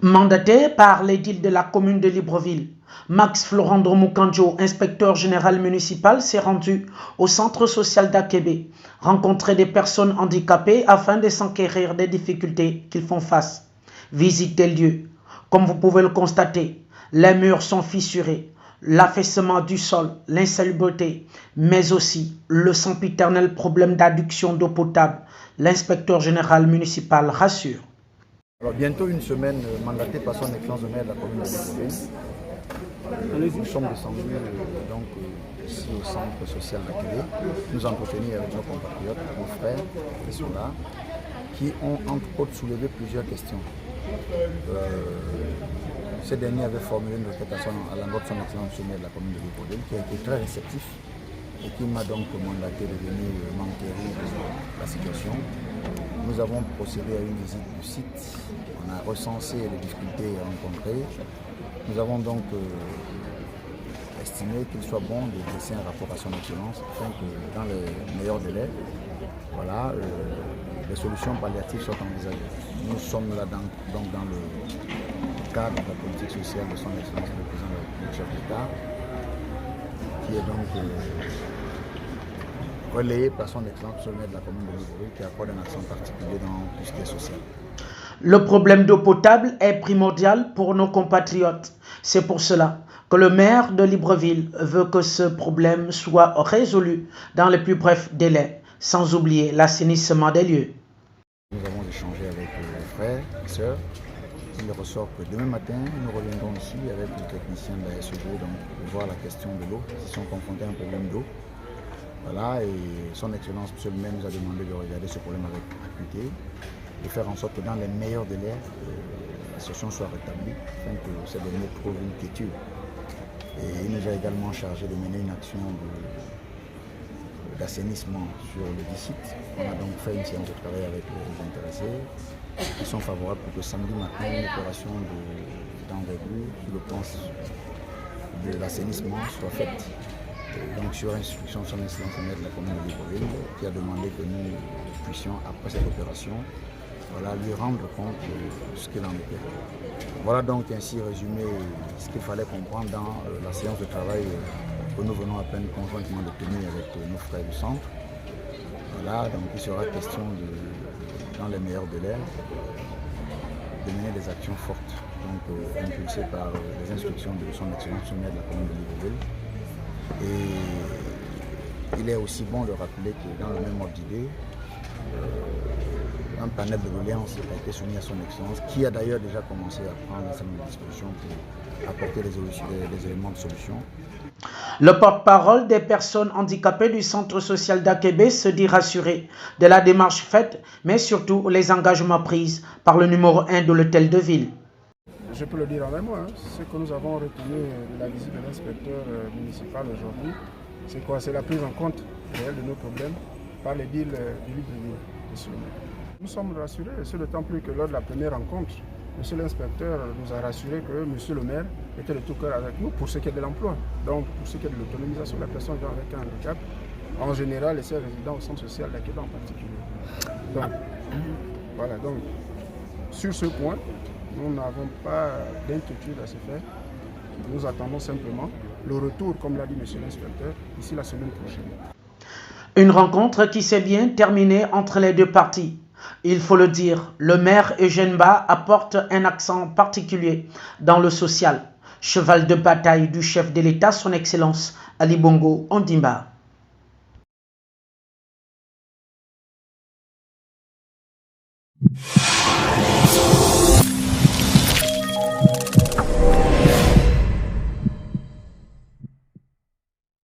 Mandaté par l'édile de la commune de Libreville, Max Florando Mukanjo, inspecteur général municipal, s'est rendu au centre social d'Akébé, rencontrer des personnes handicapées afin de s'enquérir des difficultés qu'ils font face. Visite des lieux. Comme vous pouvez le constater, les murs sont fissurés, l'affaissement du sol, l'insalubrité, mais aussi le sempiternel problème d'adduction d'eau potable. L'inspecteur général municipal rassure. Alors, bientôt une semaine mandatée par son excellence de maire de la commune de Libreville. Nous sommes descendus ici au centre social d'Akébé, nous entretenir avec nos compatriotes, nos frères qui sont là, qui ont entre autres soulevé plusieurs questions. Ces derniers avaient formulé une requête à l'endroit de son excellence de maire de la commune de Libreville, qui a été très réceptif et qui m'a donc mandaté de venir m'enquérir de la situation. Nous avons procédé à une visite du site, on a recensé les difficultés rencontrées. Nous avons donc estimé qu'il soit bon de laisser un rapport à son excellence afin que dans les meilleurs délais, voilà, les solutions palliatives soient envisagées. Nous sommes là dans le cadre de la politique sociale de son excellence le président de la République, chef d'État, qui est donc relayé par son excellence le maire de la commune de Libreville, qui accorde un accent particulier dans tout ce qui est social. Le problème d'eau potable est primordial pour nos compatriotes. C'est pour cela que le maire de Libreville veut que ce problème soit résolu dans les plus brefs délais, sans oublier l'assainissement des lieux. Nous avons échangé avec les frères et sœurs. Il ressort que demain matin, nous reviendrons ici avec les techniciens de la SEG pour voir la question de l'eau, s'ils sont confrontés à un problème d'eau. Voilà, et son excellence, monsieur le maire, nous a demandé de regarder ce problème avec acuité, de faire en sorte que dans les meilleurs délais, la situation soit rétablie, afin que ces derniers trouvent une quiétude. Et il nous a également chargé de mener une action d'assainissement sur le site. On a donc fait une séance de travail avec les intéressés, qui sont favorables pour que samedi matin, une opération d'envergure sur le plan de l'assainissement soit faite. Donc sur instruction de son excellence maire de la commune de Libreville, qui a demandé que nous puissions, après cette opération, voilà, lui rendre compte de ce qu'il en était. Voilà donc ainsi résumé ce qu'il fallait comprendre dans la séance de travail que nous venons à peine conjointement de tenir avec nos frères du centre. Voilà, donc il sera question dans les meilleurs délais de mener des actions fortes, donc impulsées par les instructions de son excellence maire de la commune de Libreville. Et il est aussi bon de rappeler que dans le même ordre d'idée, un panel de doléances a été soumis à son excellence, qui a d'ailleurs déjà commencé à prendre un certain nombre de dispositions pour apporter des éléments de solution. Le porte-parole des personnes handicapées du centre social d'Akébé se dit rassuré de la démarche faite, mais surtout les engagements pris par le numéro 1 de l'hôtel de ville. Je peux le dire en un mot, ce que nous avons retenu de la visite de l'inspecteur municipal aujourd'hui, c'est quoi? C'est la prise en compte réelle de nos problèmes par l'édile du Libreville. Nous sommes rassurés, c'est d'autant plus que lors de la première rencontre, monsieur l'inspecteur nous a rassuré que monsieur le maire était de tout cœur avec nous pour ce qui est de l'emploi. Donc pour ce qui est de l'autonomisation de la personne avec un handicap, en général et ses résidents au centre social d'Akébé en particulier. Donc voilà, donc sur ce point, nous n'avons pas d'inquiétude à se faire. Nous attendons simplement le retour, comme l'a dit monsieur l'inspecteur, d'ici la semaine prochaine. Une rencontre qui s'est bien terminée entre les deux parties. Il faut le dire, le maire Eugène Ba apporte un accent particulier dans le social. Cheval de bataille du chef de l'État, son Excellence Ali Bongo Ondimba.